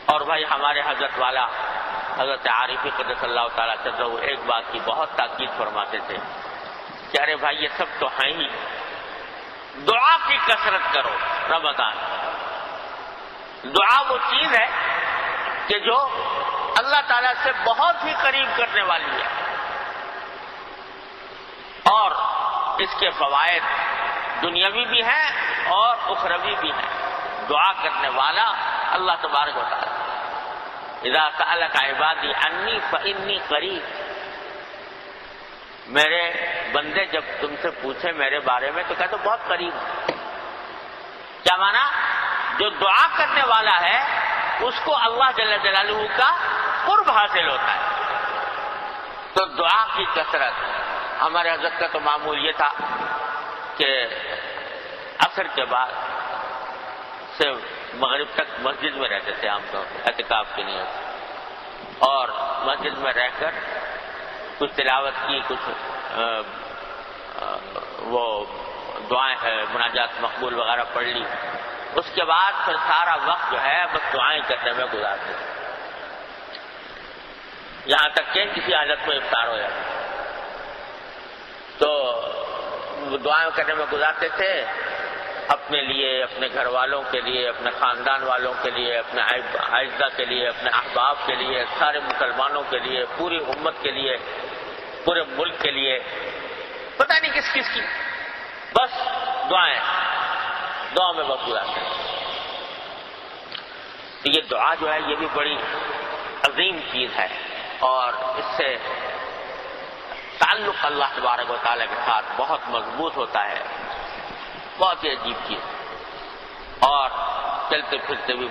اور بھائی ہمارے حضرت والا حضرت عارفی قدس اللہ تعالیٰ سرہ ایک بات کی بہت تاکید فرماتے تھے کہ ارے بھائی یہ سب تو ہیں ہی، دعا کی کثرت کرو رمضان۔ دعا وہ چیز ہے کہ جو اللہ تعالیٰ سے بہت ہی قریب کرنے والی ہے، اور اس کے فوائد دنیاوی بھی ہیں اور اخروی بھی ہیں۔ دعا کرنے والا اللہ تبارک و تعالیٰ اذا سألک عبادی انی فإنی قریب، میرے بندے جب تم سے پوچھے میرے بارے میں تو کہتے بہت قریب ہے۔ کیا مانا؟ جو دعا کرنے والا ہے اس کو اللہ جل جلالہ کا قرب حاصل ہوتا ہے۔ تو دعا کی کثرت، ہمارے حضرت کا تو معمول یہ تھا کہ عصر کے بعد سے مغرب تک مسجد میں رہتے تھے عام طور پہ اعتکاف کے لیے، اور مسجد میں رہ کر کچھ تلاوت کی، کچھ وہ دعائیں مناجات مقبول وغیرہ پڑھ لی، اس کے بعد پھر سارا وقت جو ہے بس دعائیں کرنے میں گزارتے تھے، یہاں تک کہ کسی حالت میں افطار ہو جاتا تو دعائیں کرنے میں گزارتے تھے، اپنے لیے، اپنے گھر والوں کے لیے، اپنے خاندان والوں کے لیے، اپنے اعزہ کے لیے، اپنے احباب کے لیے، سارے مسلمانوں کے لیے، پوری امت کے لیے، پورے ملک کے لیے، پتہ نہیں کس کس کی، بس دعائیں، دعا میں وقت گزارتے ہیں۔ تو یہ دعا جو ہے یہ بھی بڑی عظیم چیز ہے، اور اس سے تعلق اللہ تبارک و تعالیٰ کے ساتھ بہت مضبوط ہوتا ہے، بہت ہی عجیب چیز، اور چلتے پھرتے بھی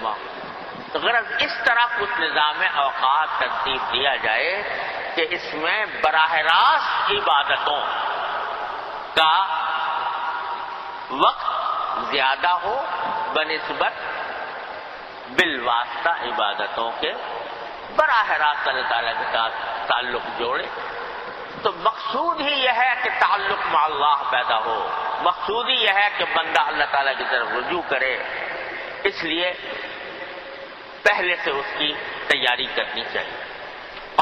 تو غرض اس طرح کچھ نظام اوقات ترتیب دیا جائے کہ اس میں براہ راست عبادتوں کا وقت زیادہ ہو بنسبت بالواسطہ عبادتوں کے، براہ راست اللہ تعالیٰ کے ساتھ تعلق جوڑے۔ تو مقصود ہی یہ ہے کہ تعلق مع اللہ پیدا ہو، مقصود ہی یہ ہے کہ بندہ اللہ تعالیٰ کی طرف رجوع کرے، اس لیے پہلے سے اس کی تیاری کرنی چاہیے،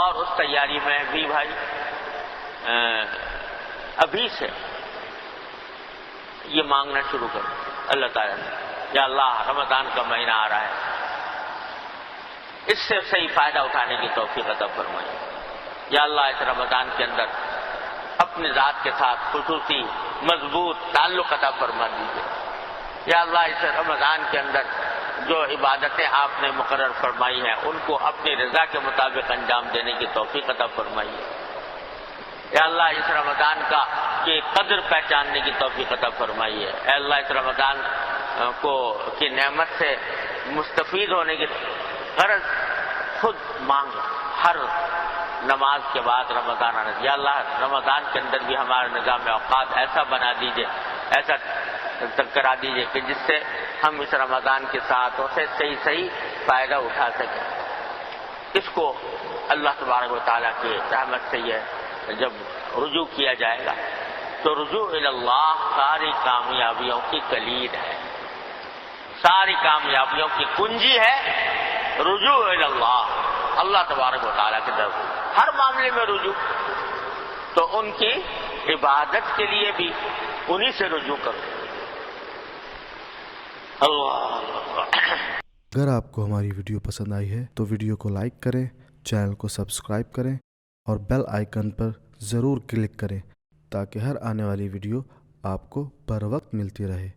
اور اس تیاری میں بھی بھائی ابھی سے یہ مانگنا شروع کرو اللہ تعالیٰ سے، یا اللہ رمضان کا مہینہ آ رہا ہے، اس سے صحیح فائدہ اٹھانے کی توفیق عطا فرمائیے، یا اللہ اس رمضان کے اندر اپنی ذات کے ساتھ خصوصی مضبوط تعلق عطا فرما دیجیے، یا اللہ اس رمضان کے اندر جو عبادتیں آپ نے مقرر فرمائی ہیں ان کو اپنی رضا کے مطابق انجام دینے کی توفیق عطا فرمائیے، یا اللہ اس رمضان کی قدر پہچاننے کی توفیق عطا فرمائیے، اے اللہ اس رمضان کی نعمت سے مستفید ہونے کی غرض خود مانگ، ہر نماز کے بعد رمضان آنا، یا اللہ رمضان کے اندر بھی ہمارا نظام اوقات ایسا بنا دیجئے، ایسا کرا دیجئے کہ جس سے ہم اس رمضان کے ساتھوں سے صحیح فائدہ اٹھا سکیں۔ اس کو اللہ تبارک و تعالیٰ کی رحمت سے یہ جب رجوع کیا جائے گا تو رجوع اللہ ساری کامیابیوں کی کلید ہے، ساری کامیابیوں کی کنجی ہے رجوع اللہ، اللہ تبارک و تعالیٰ کی طرف ہر معاملے میں رجوع، تو ان کی عبادت کے لیے بھی انہی سے رجوع کرو۔ اللہ۔ اگر آپ کو ہماری ویڈیو پسند آئی ہے تو ویڈیو کو لائک کریں، چینل کو سبسکرائب کریں اور بیل آئیکن پر ضرور کلک کریں تاکہ ہر آنے والی ویڈیو آپ کو بر وقت ملتی رہے۔